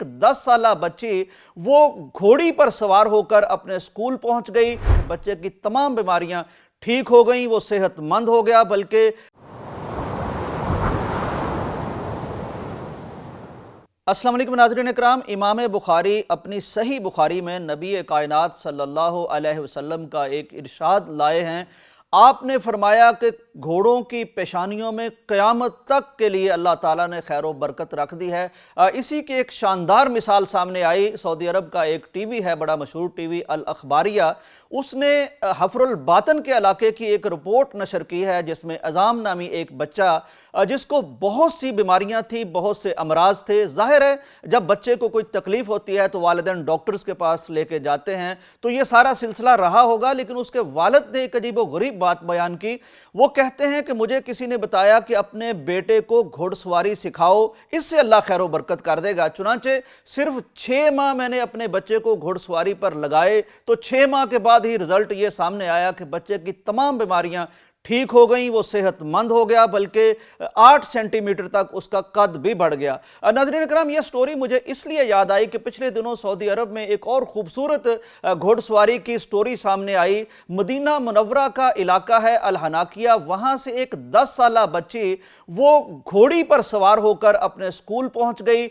ایک 10 سالہ بچی وہ گھوڑی پر سوار ہو کر اپنے اسکول پہنچ گئی. بچے کی تمام بیماریاں ٹھیک ہو گئیں، وہ صحت مند ہو گیا. بلکہ السلام علیکم ناظرین اکرام، امام بخاری اپنی صحیح بخاری میں نبی کائنات صلی اللہ علیہ وسلم کا ایک ارشاد لائے ہیں. آپ نے فرمایا کہ گھوڑوں کی پیشانیوں میں قیامت تک کے لیے اللہ تعالیٰ نے خیر و برکت رکھ دی ہے. اسی کی ایک شاندار مثال سامنے آئی. سعودی عرب کا ایک ٹی وی ہے، بڑا مشہور ٹی وی الاخباریہ، اس نے حفر الباطن کے علاقے کی ایک رپورٹ نشر کی ہے جس میں عظام نامی ایک بچہ جس کو بہت سی بیماریاں تھیں، بہت سے امراض تھے. ظاہر ہے جب بچے کو کوئی تکلیف ہوتی ہے تو والدین ڈاکٹرز کے پاس لے کے جاتے ہیں، تو یہ سارا سلسلہ رہا ہوگا. لیکن اس کے والد نے ایک عجیب و غریب بات بیان کی. وہ کہتے ہیں کہ مجھے کسی نے بتایا کہ اپنے بیٹے کو گھوڑ سواری سکھاؤ، اس سے اللہ خیر و برکت کر دے گا. چنانچہ صرف 6 ماہ میں نے اپنے بچے کو گھوڑ سواری پر لگائے تو 6 ماہ کے بعد ہی رزلٹ یہ سامنے آیا کہ بچے کی تمام بیماریاں ٹھیک ہو گئیں، وہ صحت مند ہو گیا، بلکہ 8 سینٹی میٹر تک اس کا قد بھی بڑھ گیا. ناظرین اکرام، یہ سٹوری مجھے اس لیے یاد آئی کہ پچھلے دنوں سعودی عرب میں ایک اور خوبصورت گھوڑ سواری کی سٹوری سامنے آئی. مدینہ منورہ کا علاقہ ہے الحناکیہ، وہاں سے ایک 10 سالہ بچی وہ گھوڑی پر سوار ہو کر اپنے اسکول پہنچ گئی.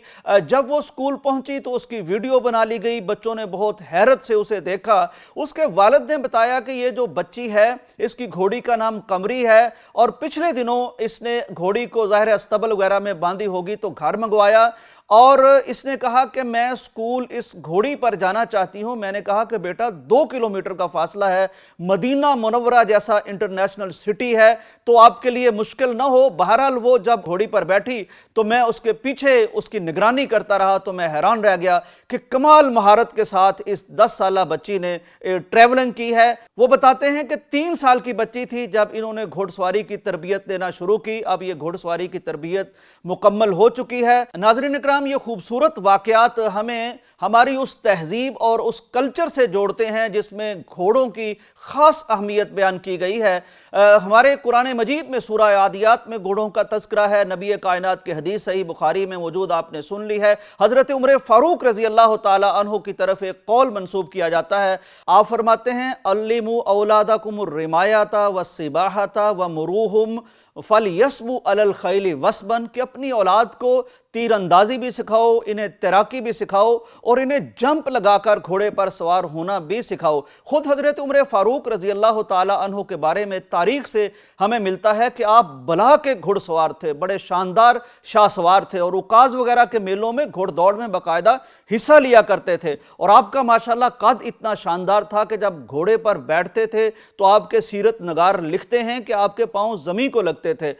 جب وہ اسکول پہنچی تو اس کی ویڈیو بنا لی گئی. بچوں نے بہت حیرت سے اسے دیکھا. اس کے والد نے بتایا کہ یہ جو بچی ہے اس کی گھوڑی کا نام قمری ہے، اور پچھلے دنوں اس نے گھوڑی کو ظاہر استبل وغیرہ میں باندھی ہوگی تو گھر منگوایا، اور اس نے کہا کہ میں اسکول اس گھوڑی پر جانا چاہتی ہوں. میں نے کہا کہ بیٹا 2 کلومیٹر کا فاصلہ ہے، مدینہ منورہ جیسا انٹرنیشنل سٹی ہے، تو آپ کے لیے مشکل نہ ہو. بہرحال وہ جب گھوڑی پر بیٹھی تو میں اس کے پیچھے اس کی نگرانی کرتا رہا تو میں حیران رہ گیا کہ کمال مہارت کے ساتھ اس 10 سالہ بچی نے ٹریولنگ کی ہے. وہ بتاتے ہیں کہ 3 سال کی بچی تھی جب انہوں نے گھوڑ سواری کی تربیت دینا شروع کی. اب یہ گھوڑ سواری کی تربیت مکمل ہو چکی ہے. ناظرین اکرام، یہ خوبصورت واقعات ہمیں ہماری اس تہذیب اور اس کلچر سے جوڑتے ہیں جس میں گھوڑوں کی خاص اہمیت بیان کی گئی ہے. ہمارے قرآن مجید میں سورہ عادیات میں گھوڑوں کا تذکرہ ہے. نبی کائنات کی حدیث صحیح بخاری میں موجود آپ نے سن لی ہے. حضرت عمر فاروق رضی اللہ تعالی عنہ کی طرف ایک قول منسوب کیا جاتا ہے. آپ فرماتے ہیں علموا اولادکم الرمایۃ والسباحۃ ومروہم فلیسبوا علی الخیل وثبا، کہ اپنی اولاد کو تیر اندازی بھی سکھاؤ، انہیں تیراکی بھی سکھاؤ، اور انہیں جمپ لگا کر گھوڑے پر سوار ہونا بھی سکھاؤ. خود حضرت عمر فاروق رضی اللہ تعالی عنہ کے بارے میں تاریخ سے ہمیں ملتا ہے کہ آپ بلا کے گھڑ سوار تھے، بڑے شاندار شاہ سوار تھے، اور عکاظ وغیرہ کے میلوں میں گھوڑ دوڑ میں باقاعدہ حصہ لیا کرتے تھے. اور آپ کا ماشاءاللہ قد اتنا شاندار تھا کہ جب گھوڑے پر بیٹھتے تھے تو آپ کے سیرت نگار لکھتے ہیں کہ آپ کے پاؤں زمین کو لگتے تھے.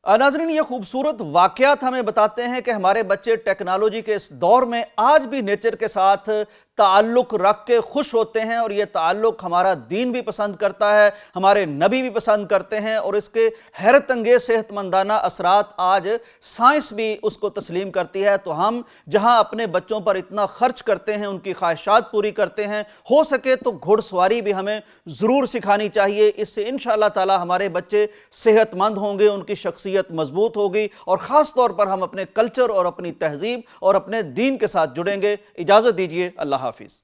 ناظرین، یہ خوبصورت واقعات ہمیں بتاتے ہیں کہ ہمارے بچے ٹیکنالوجی کے اس دور میں آج بھی نیچر کے ساتھ تعلق رکھ کے خوش ہوتے ہیں، اور یہ تعلق ہمارا دین بھی پسند کرتا ہے، ہمارے نبی بھی پسند کرتے ہیں، اور اس کے حیرت انگیز صحت مندانہ اثرات آج سائنس بھی اس کو تسلیم کرتی ہے. تو ہم جہاں اپنے بچوں پر اتنا خرچ کرتے ہیں، ان کی خواہشات پوری کرتے ہیں، ہو سکے تو گھوڑ سواری بھی ہمیں ضرور سکھانی چاہیے. اس سے انشاءاللہ تعالی ہمارے بچے صحت مند ہوں گے، ان کی شخصیت مضبوط ہوگی، اور خاص طور پر ہم اپنے کلچر اور اپنی تہذیب اور اپنے دین کے ساتھ جڑیں گے. اجازت دیجیے، اللہ حافظ.